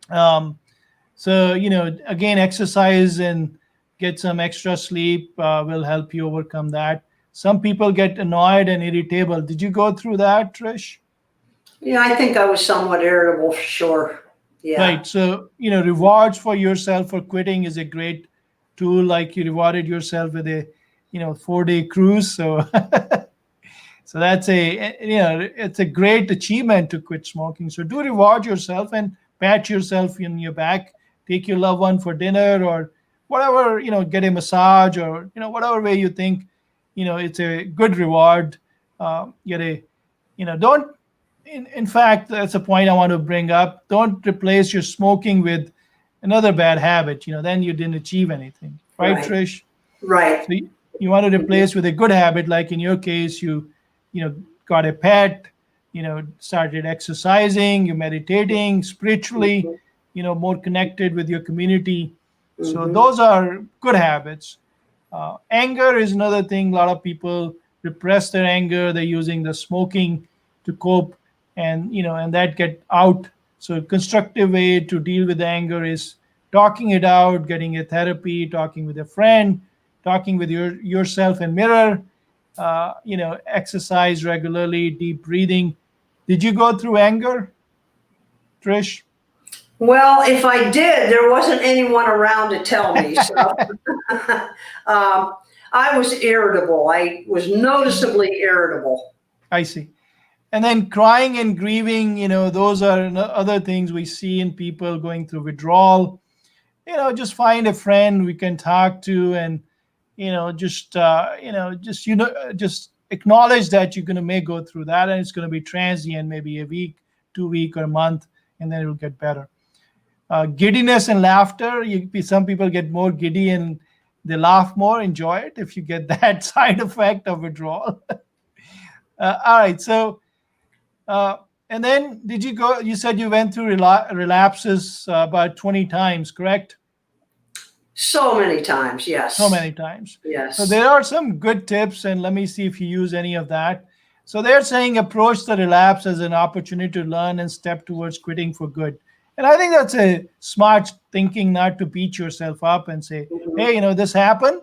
Um, so again, exercise and get some extra sleep will help you overcome that. Some people get annoyed and irritable. Did you go through that, Trish? Yeah, I think I was somewhat irritable for sure. Yeah. Right. So, rewards for yourself for quitting is a great tool. Like you rewarded yourself with a, 4-day cruise. So, so that's it's a great achievement to quit smoking. So do reward yourself and pat yourself in your back. Take your loved one for dinner or whatever, get a massage or, whatever way you think, it's a good reward. Get a, don't in fact, that's a point I want to bring up. Don't replace your smoking with another bad habit. Then you didn't achieve anything, right, Right. Trish? Right. So you want to Mhm. replace with a good habit, like in your case, you know, got a pet, started exercising, you meditating spiritually, Mhm. more connected with your community. So Mhm. those are good habits. Anger is another thing. A lot of people repress their anger. They're using the smoking to cope, and and that get out. So a constructive way to deal with anger is talking it out, getting a therapy, talking with a friend, talking with yourself and mirror. Exercise regularly, deep breathing. Did you go through anger, Trish? Well, if I did, there wasn't anyone around to tell me. So um, I was irritable. I was noticeably irritable. I see. And then crying and grieving, those are other things we see in people going through withdrawal. Just find a friend we can talk to, and just acknowledge that you're going to may go through that, and it's going to be transient, maybe a week, 2 week, or a month, and then it will get better. Giddiness and laughter. Some people get more giddy and they laugh more, enjoy it if you get that side effect of withdrawal. All right. So, uh, and then did you go? You said you went through relapses about 20 times, correct? So many times, So yes. many times. So Yes. there are some good tips, and let me see if you use any of that. So they're saying approach the relapse as an opportunity to learn and step towards quitting for good. And I think that's a smart thinking, not to beat yourself up and say, Hmm. hey, this happened.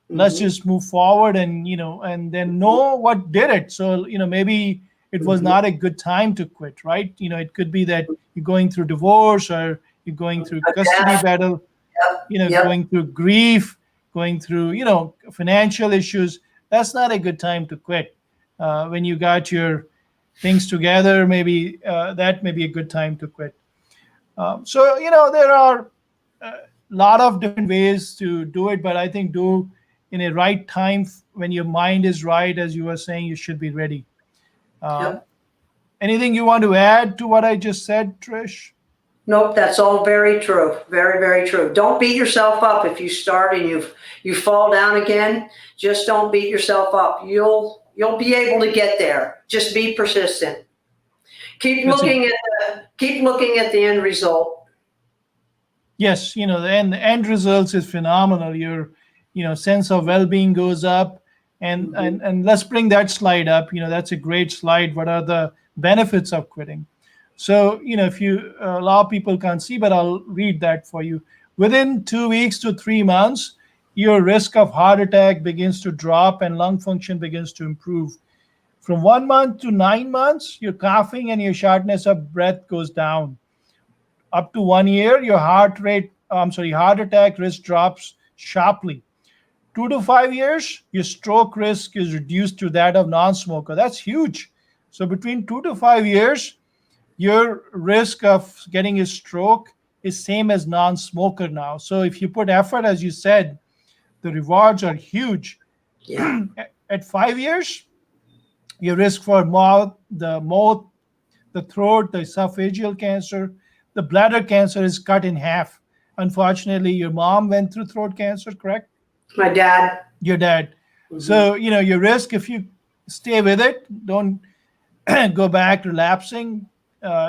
Let's Hmm. just move forward, and and then know what did it. So maybe it was Hmm. not a good time to quit, right? It could be that you're going through divorce, or you're going through A custody death. battle, Yep. Yep. going through grief, going through, financial issues. That's not a good time to quit. When you got your things together, maybe that may be a good time to quit. So, there are a lot of different ways to do it, but I think do in a right time when your mind is right, as you were saying, you should be ready. Um, Yep. Anything you want to add to what I just said, Trish? Nope, that's all very true. Very, very true. Don't beat yourself up if you start and you fall down again. Just don't beat yourself up. You'll be able to get there. Just be persistent. Keep That's a looking at the end result. Yes, the end results is phenomenal. Your, sense of well-being goes up, and Hmm. let's bring that slide up. That's a great slide. What are the benefits of quitting? So, if you a lot of people can't see, but I'll read that for you. Within 2 weeks to 3 months, your risk of heart attack begins to drop and lung function begins to improve. From 1 month to 9 months, your coughing and your shortness of breath goes down. Up to 1 year, your heart attack risk drops sharply. 2 to 5 years, your stroke risk is reduced to that of non-smoker. That's huge. So between 2 to 5 years, your risk of getting a stroke is same as non-smoker now. So if you put effort, as you said, the rewards are huge. Yeah. At 5 years, your risk for mouth, the throat, the esophageal cancer, the bladder cancer is cut in half. Unfortunately, your mom went through throat cancer, correct? My dad. Your dad. Hmm. So, your risk, if you stay with it, don't go back relapsing,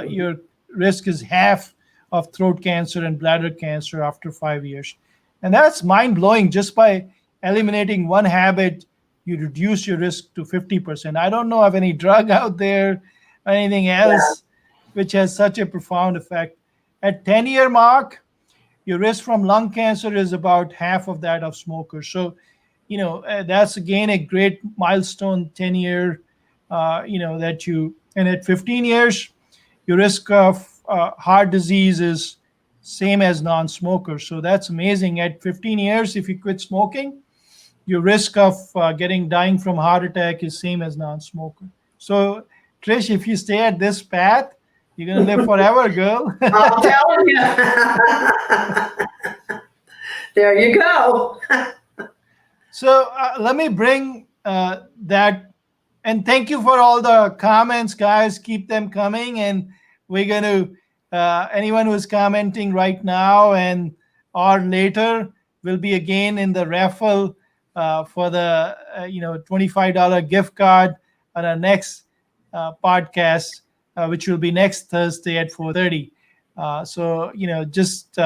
your risk is half of throat cancer and bladder cancer after 5 years. And that's mind blowing. Just by eliminating one habit, you reduce your risk to 50%. I don't know of any drug out there or anything Yeah. else which has such a profound effect. At 10-year mark, your risk from lung cancer is about half of that of smokers. So, that's again a great milestone, 10-year, that and at 15 years, your risk of heart disease is same as non-smokers. So that's amazing. At 15 years, if you quit smoking, your risk of dying from heart attack is same as non-smoker. So, Trish, if you stay at this path, you're gonna live forever, girl. I'm telling you. There you go. So let me bring that, and thank you for all the comments, guys. Keep them coming, and we're going to anyone who's commenting right now and or later will be again in the raffle for the $25 gift card on our next podcast, which will be next Thursday at 4:30. So just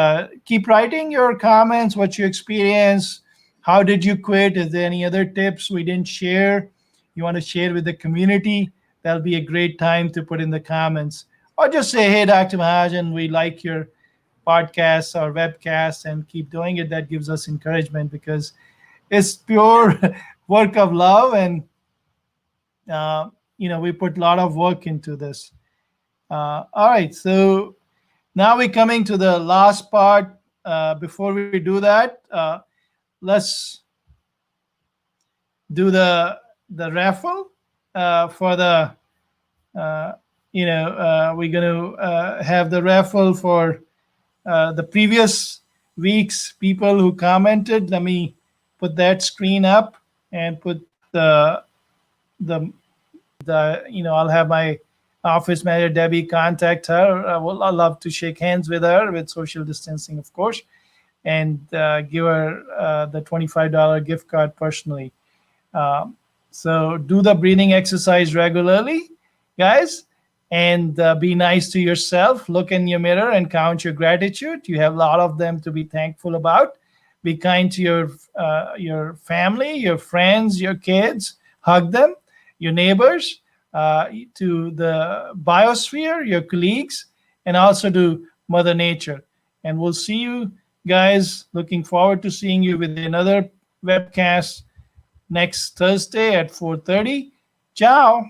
keep writing your comments, what you experience. How did you quit? Is there any other tips we didn't share? You want to share with the community? That'll be a great time to put in the comments. Or just say, hey, Dr. Mahajan, we like your podcasts or webcasts and keep doing it. That gives us encouragement because it's pure work of love. And, we put a lot of work into this. All right. So now we're coming to the last part. Before we do that, let's do the raffle for the we're going to have the raffle for the previous week's people who commented. Let me put that screen up and put the I'll have my office manager Debbie contact her. I love to shake hands with her with social distancing, of course. and give her the $25 gift card personally. Um, so do the breathing exercise regularly, guys, and be nice to yourself. Look in your mirror and count your gratitude. You have a lot of them to be thankful about. Be kind to your family, your friends, your kids. Hug them, your neighbors, to the biosphere, your colleagues, and also to Mother Nature. And we'll see you guys. Looking forward to seeing you with another webcast next Thursday at 4:30. Ciao.